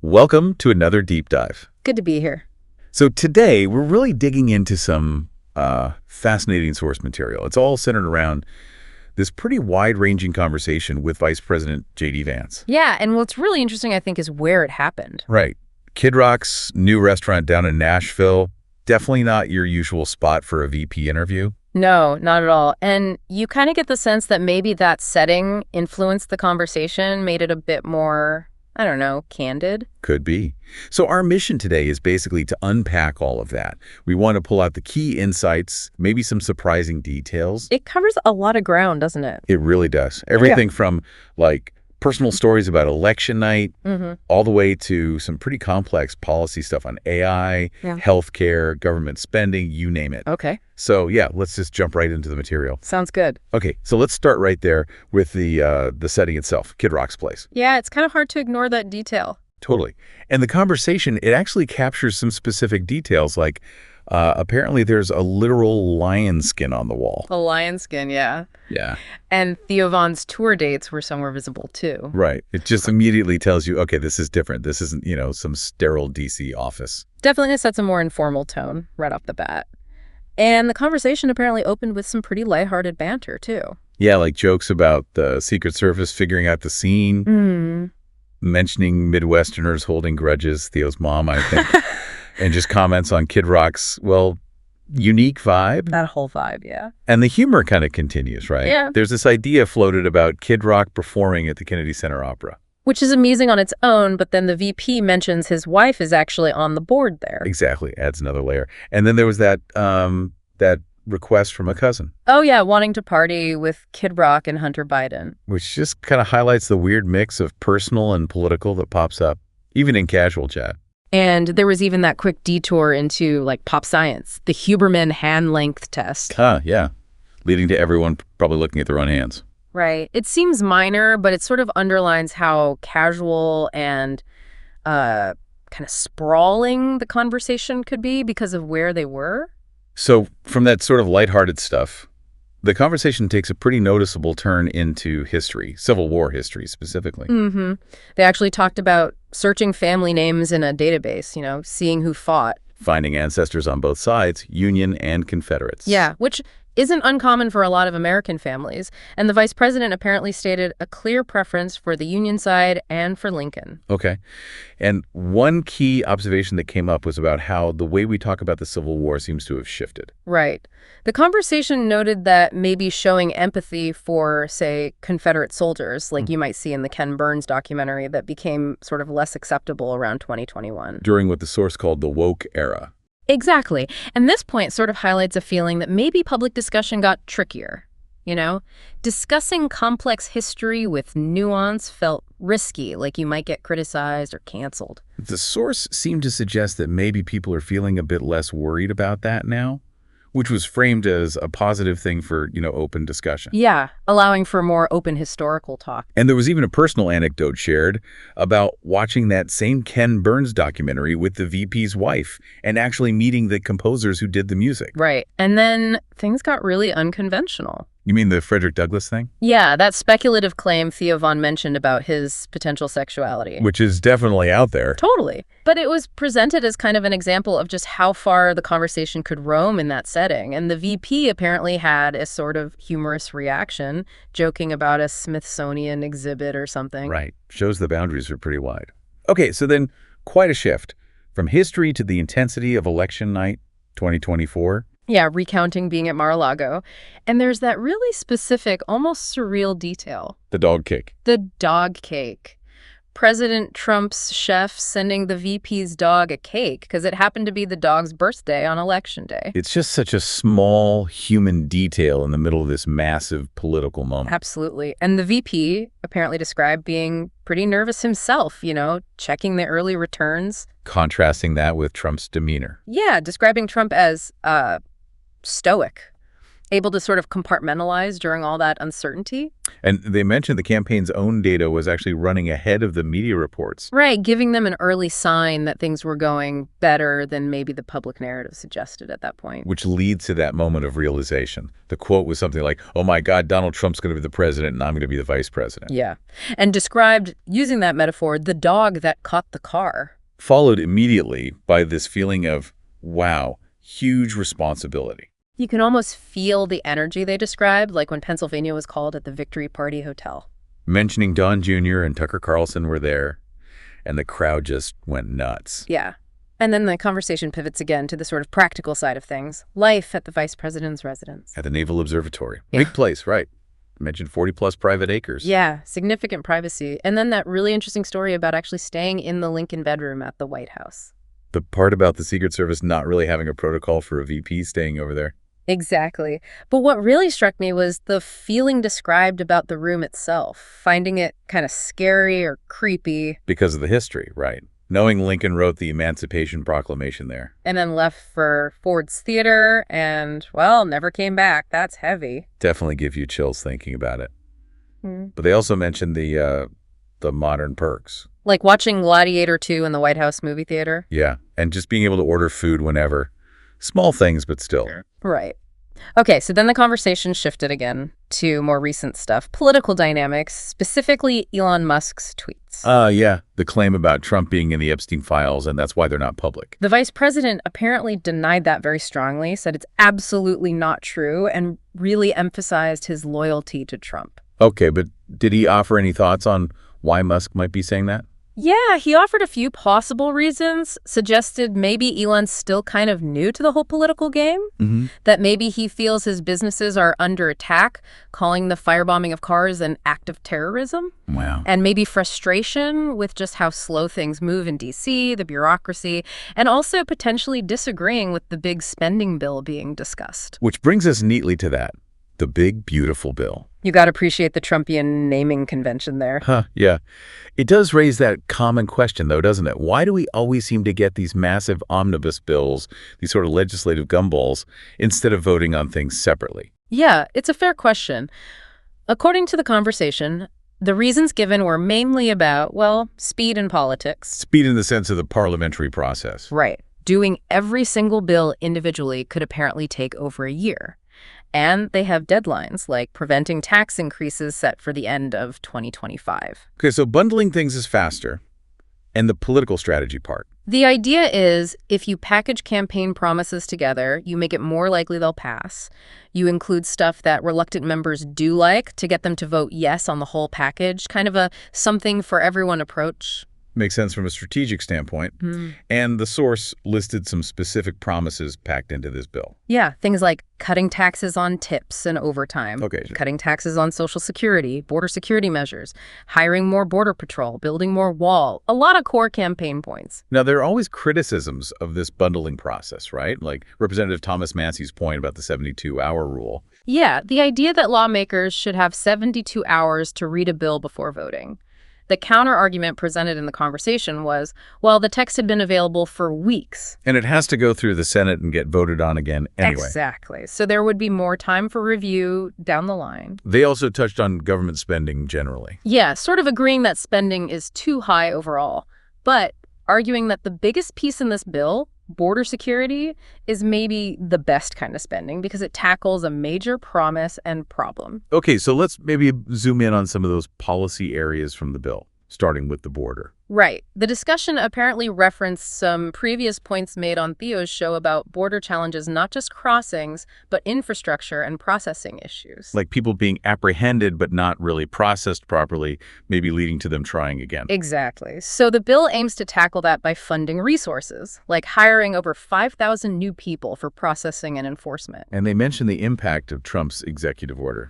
Welcome to another deep dive. Good to be here. So today we're really digging into some fascinating source material. It's all centered around this pretty wide-ranging conversation with Vice President JD Vance. Yeah, and what's really interesting, I think, is where it happened. Right. Kid Rock's new restaurant down in Nashville, definitely not your usual spot for a VP interview. No, not at all. And you kind of get the sense that maybe that setting influenced the conversation, made it a bit more, I don't know, candid. Could be. So our mission today is basically to unpack all of that. We want to pull out the key insights, maybe some surprising details. It covers a lot of ground, doesn't it? It really does. Everything from like personal stories about election night all the way to some pretty complex policy stuff on AI, healthcare, government spending, you name it. Okay. So yeah, let's just jump right into the material. Sounds good. Okay, so let's start right there with the setting itself, Kid Rock's place. Yeah, it's kind of hard to ignore that detail. Totally. And the conversation, it actually captures some specific details, like apparently there's a literal lion skin on the wall. A lion skin, yeah. Yeah. And Theo Van's tour dates were somewhere visible, too. Right. It just immediately tells you, okay, this is different. This isn't, some sterile DC office. Definitely sets a more informal tone right off the bat. And the conversation apparently opened with some pretty lighthearted banter, too. Yeah, like jokes about the Secret Service figuring out the scene, mentioning Midwesterners holding grudges, Theo's mom, I think, and just comments on Kid Rock's, unique vibe. That whole vibe, yeah. And the humor kind of continues, right? Yeah. There's this idea floated about Kid Rock performing at the Kennedy Center Opera. Which is amusing on its own, but then the VP mentions his wife is actually on the board there. Exactly. Adds another layer. And then there was that request from a cousin. Oh, yeah, wanting to party with Kid Rock and Hunter Biden. Which just kind of highlights the weird mix of personal and political that pops up, even in casual chat. And there was even that quick detour into, pop science, the Huberman hand-length test. Yeah. Leading to everyone probably looking at their own hands. Right. It seems minor, but it sort of underlines how casual and kind of sprawling the conversation could be because of where they were. So from that sort of lighthearted stuff, the conversation takes a pretty noticeable turn into history, Civil War history specifically. They actually talked about searching family names in a database, seeing who fought. Finding ancestors on both sides, Union and Confederates. Yeah, which isn't uncommon for a lot of American families. And the vice president apparently stated a clear preference for the Union side and for Lincoln. Okay. And one key observation that came up was about how the way we talk about the Civil War seems to have shifted. Right. The conversation noted that maybe showing empathy for, say, Confederate soldiers, like you might see in the Ken Burns documentary, that became sort of less acceptable around 2021. During what the source called the woke era. Exactly. And this point sort of highlights a feeling that maybe public discussion got trickier. Discussing complex history with nuance felt risky, like you might get criticized or canceled. The source seemed to suggest that maybe people are feeling a bit less worried about that now, which was framed as a positive thing for, open discussion. Yeah, allowing for more open historical talk. And there was even a personal anecdote shared about watching that same Ken Burns documentary with the VP's wife and actually meeting the composers who did the music. Right. And then things got really unconventional. You mean the Frederick Douglass thing? Yeah, that speculative claim Theo Van mentioned about his potential sexuality. Which is definitely out there. Totally. But it was presented as kind of an example of just how far the conversation could roam in that setting. And the VP apparently had a sort of humorous reaction, joking about a Smithsonian exhibit or something. Right. Shows the boundaries are pretty wide. Okay, so then quite a shift from history to the intensity of election night 2024. Yeah, recounting being at Mar-a-Lago. And there's that really specific, almost surreal detail. The dog cake. The dog cake. President Trump's chef sending the VP's dog a cake because it happened to be the dog's birthday on Election Day. It's just such a small human detail in the middle of this massive political moment. Absolutely. And the VP apparently described being pretty nervous himself, checking the early returns. Contrasting that with Trump's demeanor. Yeah, describing Trump as stoic. able to sort of compartmentalize during all that uncertainty. And they mentioned the campaign's own data was actually running ahead of the media reports. Right, giving them an early sign that things were going better than maybe the public narrative suggested at that point. Which leads to that moment of realization. The quote was something like, "Oh my God, Donald Trump's going to be the president and I'm going to be the vice president." Yeah, and described, using that metaphor, the dog that caught the car. Followed immediately by this feeling of, wow, huge responsibility. You can almost feel the energy they described, like when Pennsylvania was called at the Victory Party Hotel. Mentioning Don Jr. and Tucker Carlson were there, and the crowd just went nuts. Yeah. And then the conversation pivots again to the sort of practical side of things. Life at the vice president's residence. At the Naval Observatory. Yeah. Big place, right. Mentioned 40-plus private acres. Yeah, significant privacy. And then that really interesting story about actually staying in the Lincoln bedroom at the White House. The part about the Secret Service not really having a protocol for a VP staying over there. Exactly. But what really struck me was the feeling described about the room itself, finding it kind of scary or creepy. Because of the history, right. Knowing Lincoln wrote the Emancipation Proclamation there. And then left for Ford's Theater and, well, never came back. That's heavy. Definitely give you chills thinking about it. But they also mentioned the modern perks. Like watching Gladiator 2 in the White House movie theater? Yeah, and just being able to order food whenever. Small things, but still. Right. Okay, so then the conversation shifted again to more recent stuff. Political dynamics, specifically Elon Musk's tweets. Yeah, the claim about Trump being in the Epstein files, and that's why they're not public. The vice president apparently denied that very strongly, said it's absolutely not true, and really emphasized his loyalty to Trump. Okay, but did he offer any thoughts on why Musk might be saying that? Yeah, he offered a few possible reasons, suggested maybe Elon's still kind of new to the whole political game, that maybe he feels his businesses are under attack, calling the firebombing of cars an act of terrorism. Wow. And maybe frustration with just how slow things move in D.C., the bureaucracy, and also potentially disagreeing with the big spending bill being discussed. Which brings us neatly to that, the big, beautiful bill. You got to appreciate the Trumpian naming convention there. Yeah. It does raise that common question, though, doesn't it? Why do we always seem to get these massive omnibus bills, these sort of legislative gumballs, instead of voting on things separately? Yeah, it's a fair question. According to the conversation, the reasons given were mainly about, well, speed in politics. Speed in the sense of the parliamentary process. Right. Doing every single bill individually could apparently take over a year. And they have deadlines, like preventing tax increases set for the end of 2025. Okay, so bundling things is faster. And the political strategy part. The idea is if you package campaign promises together, you make it more likely they'll pass. You include stuff that reluctant members do like to get them to vote yes on the whole package, kind of a something for everyone approach. Makes sense from a strategic standpoint. And the source listed some specific promises packed into this bill. Yeah, things like cutting taxes on tips and overtime, Okay. cutting taxes on Social Security, border security measures, hiring more border patrol, building more wall, a lot of core campaign points. Now, there are always criticisms of this bundling process, right? Like Representative Thomas Massey's point about the 72-hour rule. Yeah, the idea that lawmakers should have 72 hours to read a bill before voting. The counter-argument presented in the conversation was, well, the text had been available for weeks. And it has to go through the Senate and get voted on again anyway. Exactly. So there would be more time for review down the line. They also touched on government spending generally. Yeah, sort of agreeing that spending is too high overall, but arguing that the biggest piece in this bill, border security, is maybe the best kind of spending because it tackles a major promise and problem. Okay, so let's maybe zoom in on some of those policy areas from the bill, starting with the border. Right. The discussion apparently referenced some previous points made on Theo's show about border challenges, not just crossings, but infrastructure and processing issues. Like people being apprehended but not really processed properly, maybe leading to them trying again. Exactly. So the bill aims to tackle that by funding resources, like hiring over 5,000 new people for processing and enforcement. And they mentioned the impact of Trump's executive order.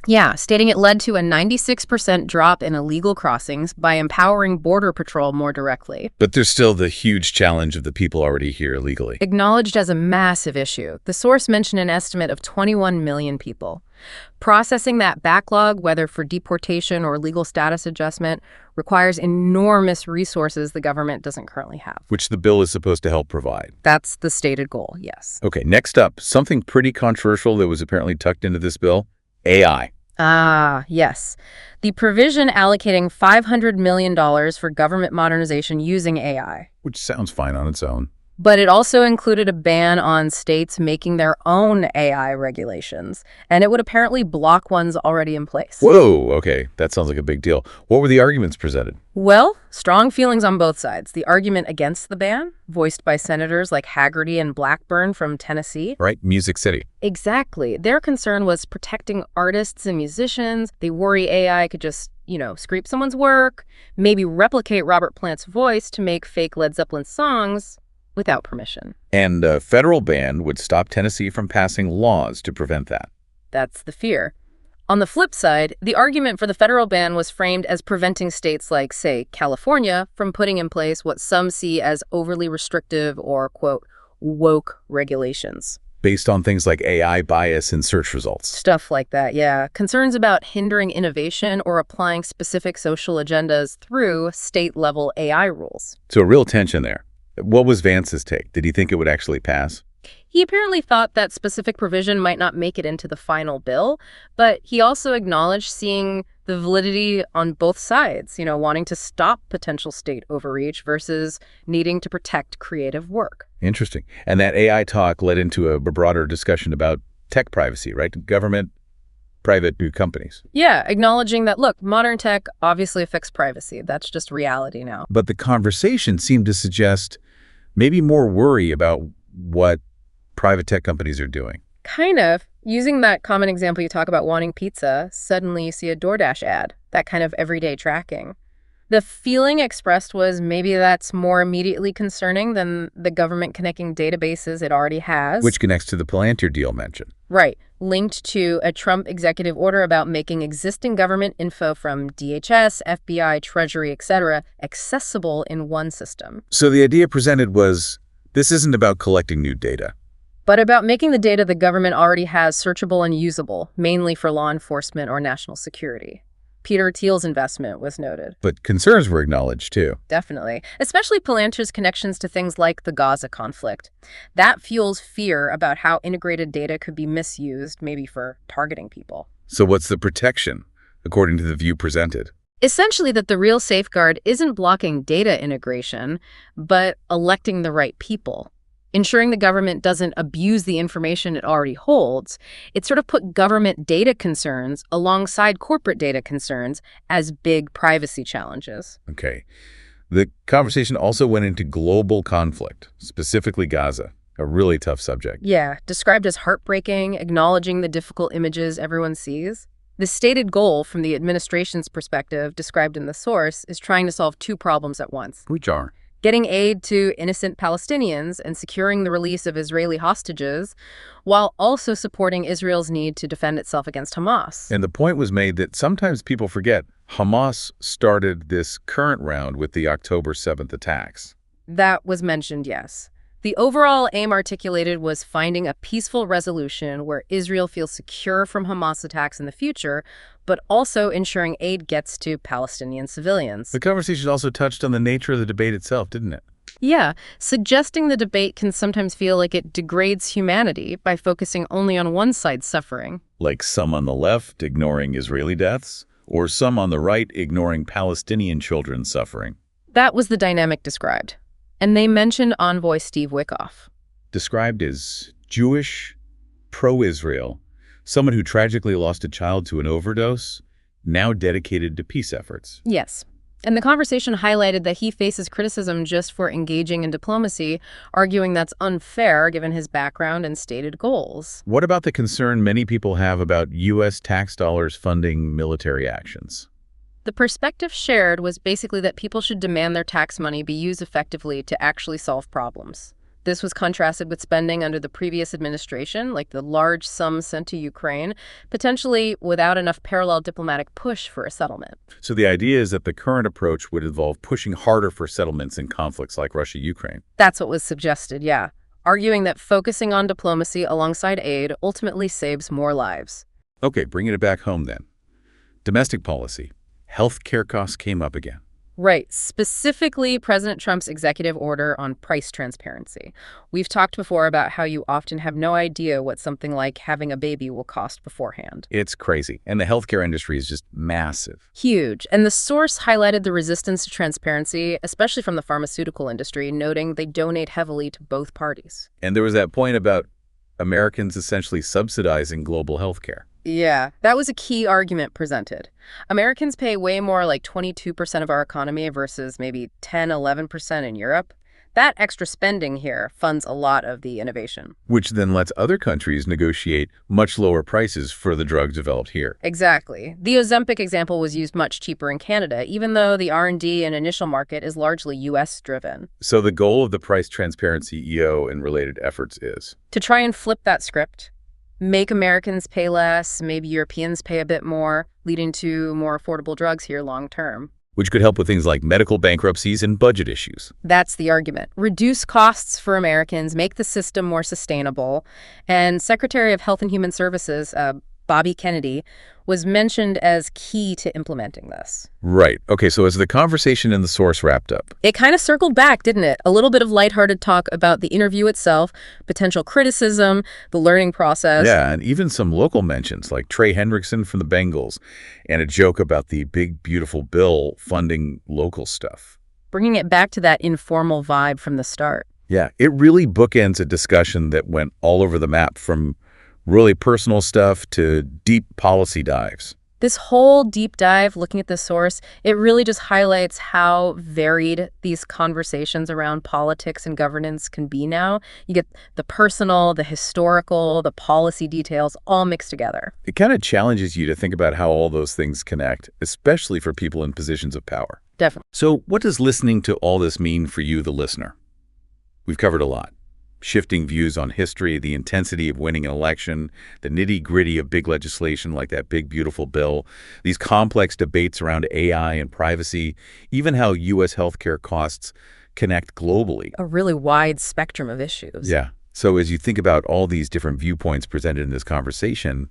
Yeah, stating it led to a 96% drop in illegal crossings by empowering Border Patrol more directly. But there's still the huge challenge of the people already here illegally. Acknowledged as a massive issue, the source mentioned an estimate of 21 million people. Processing that backlog, whether for deportation or legal status adjustment, requires enormous resources the government doesn't currently have. Which the bill is supposed to help provide. That's the stated goal, yes. Okay, next up, something pretty controversial that was apparently tucked into this bill, AI. Ah, yes. The provision allocating $500 million for government modernization using AI. Which sounds fine on its own. But it also included a ban on states making their own AI regulations, and it would apparently block ones already in place. Whoa, okay, that sounds like a big deal. What were the arguments presented? Well, strong feelings on both sides. The argument against the ban, voiced by senators like Haggerty and Blackburn from Tennessee. Right, Music City. Exactly. Their concern was protecting artists and musicians. They worry AI could just, scrape someone's work, maybe replicate Robert Plant's voice to make fake Led Zeppelin songs without permission. And a federal ban would stop Tennessee from passing laws to prevent that. That's the fear. On the flip side, the argument for the federal ban was framed as preventing states like, say, California from putting in place what some see as overly restrictive or, quote, woke regulations. Based on things like AI bias in search results. Stuff like that, yeah. Concerns about hindering innovation or applying specific social agendas through state-level AI rules. So a real tension there. What was Vance's take? Did he think it would actually pass? He apparently thought that specific provision might not make it into the final bill, but he also acknowledged seeing the validity on both sides, wanting to stop potential state overreach versus needing to protect creative work. Interesting. And that AI talk led into a broader discussion about tech privacy, right? Government, private companies. Yeah, acknowledging that, look, modern tech obviously affects privacy. That's just reality now. But the conversation seemed to suggest maybe more worry about what private tech companies are doing. Kind of. Using that common example you talk about wanting pizza, suddenly you see a DoorDash ad, that kind of everyday tracking. The feeling expressed was maybe that's more immediately concerning than the government connecting databases it already has. Which connects to the Palantir deal mentioned. Right. Linked to a Trump executive order about making existing government info from DHS, FBI, Treasury, etc. accessible in one system. So the idea presented was, this isn't about collecting new data, but about making the data the government already has searchable and usable, mainly for law enforcement or national security. Peter Thiel's investment was noted. But concerns were acknowledged, too. Definitely. Especially Palantir's connections to things like the Gaza conflict. That fuels fear about how integrated data could be misused, maybe for targeting people. So what's the protection, according to the view presented? Essentially that the real safeguard isn't blocking data integration, but electing the right people. Ensuring the government doesn't abuse the information it already holds. It sort of put government data concerns alongside corporate data concerns as big privacy challenges. Okay. The conversation also went into global conflict, specifically Gaza, a really tough subject. Yeah, described as heartbreaking, acknowledging the difficult images everyone sees. The stated goal from the administration's perspective, described in the source, is trying to solve two problems at once. Which are? Getting aid to innocent Palestinians and securing the release of Israeli hostages, while also supporting Israel's need to defend itself against Hamas. And the point was made that sometimes people forget Hamas started this current round with the October 7th attacks. That was mentioned, yes. The overall aim articulated was finding a peaceful resolution where Israel feels secure from Hamas attacks in the future, but also ensuring aid gets to Palestinian civilians. The conversation also touched on the nature of the debate itself, didn't it? Yeah, suggesting the debate can sometimes feel like it degrades humanity by focusing only on one side's suffering. Like some on the left ignoring Israeli deaths, or some on the right ignoring Palestinian children's suffering. That was the dynamic described. And they mentioned envoy Steve Wickoff. Described as Jewish, pro-Israel, someone who tragically lost a child to an overdose, now dedicated to peace efforts. Yes. And the conversation highlighted that he faces criticism just for engaging in diplomacy, arguing that's unfair given his background and stated goals. What about the concern many people have about U.S. tax dollars funding military actions? The perspective shared was basically that people should demand their tax money be used effectively to actually solve problems. This was contrasted with spending under the previous administration, like the large sums sent to Ukraine, potentially without enough parallel diplomatic push for a settlement. So the idea is that the current approach would involve pushing harder for settlements in conflicts like Russia-Ukraine. That's what was suggested, yeah, arguing that focusing on diplomacy alongside aid ultimately saves more lives. Okay, bringing it back home then. Domestic policy. Healthcare costs came up again. Right, specifically President Trump's executive order on price transparency. We've talked before about how you often have no idea what something like having a baby will cost beforehand. It's crazy. And the healthcare industry is just massive. Huge. And the source highlighted the resistance to transparency, especially from the pharmaceutical industry, noting they donate heavily to both parties. And there was that point about Americans essentially subsidizing global healthcare. Yeah, that was a key argument presented. Americans pay way more, like 22% of our economy versus maybe 10–11% in Europe. That extra spending here funds a lot of the innovation. Which then lets other countries negotiate much lower prices for the drugs developed here. Exactly. The Ozempic example was used much cheaper in Canada, even though the R&D and initial market is largely U.S.-driven. So the goal of the price transparency EO and related efforts is? To try and flip that script. Make Americans pay less, maybe Europeans pay a bit more, leading to more affordable drugs here long term. Which could help with things like medical bankruptcies and budget issues. That's the argument. Reduce costs for Americans, make the system more sustainable. And Secretary of Health and Human Services, Bobby Kennedy, was mentioned as key to implementing this. Right. Okay, so as the conversation in the source wrapped up, it kind of circled back, didn't it? A little bit of lighthearted talk about the interview itself, potential criticism, the learning process. Yeah, and even some local mentions like Trey Hendrickson from the Bengals and a joke about the big, beautiful bill funding local stuff. Bringing it back to that informal vibe from the start. Yeah, it really bookends a discussion that went all over the map, from really personal stuff to deep policy dives. This whole deep dive, looking at the source, it really just highlights how varied these conversations around politics and governance can be now. You get the personal, the historical, the policy details all mixed together. It kind of challenges you to think about how all those things connect, especially for people in positions of power. Definitely. So what does listening to all this mean for you, the listener? We've covered a lot. Shifting views on history, the intensity of winning an election, the nitty-gritty of big legislation like that big, beautiful bill, these complex debates around AI and privacy, even how U.S. healthcare costs connect globally. A really wide spectrum of issues. Yeah. So as you think about all these different viewpoints presented in this conversation,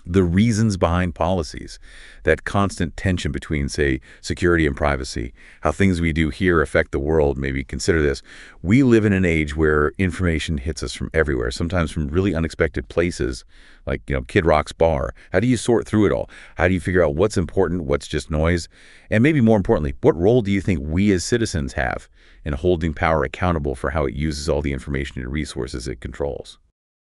the reasons behind policies, that constant tension between, say, security and privacy, how things we do here affect the world. Maybe consider this. We live in an age where information hits us from everywhere, sometimes from really unexpected places, like, Kid Rock's bar. How do you sort through it all? How do you figure out what's important, what's just noise? And maybe more importantly, what role do you think we as citizens have in holding power accountable for how it uses all the information and resources it controls?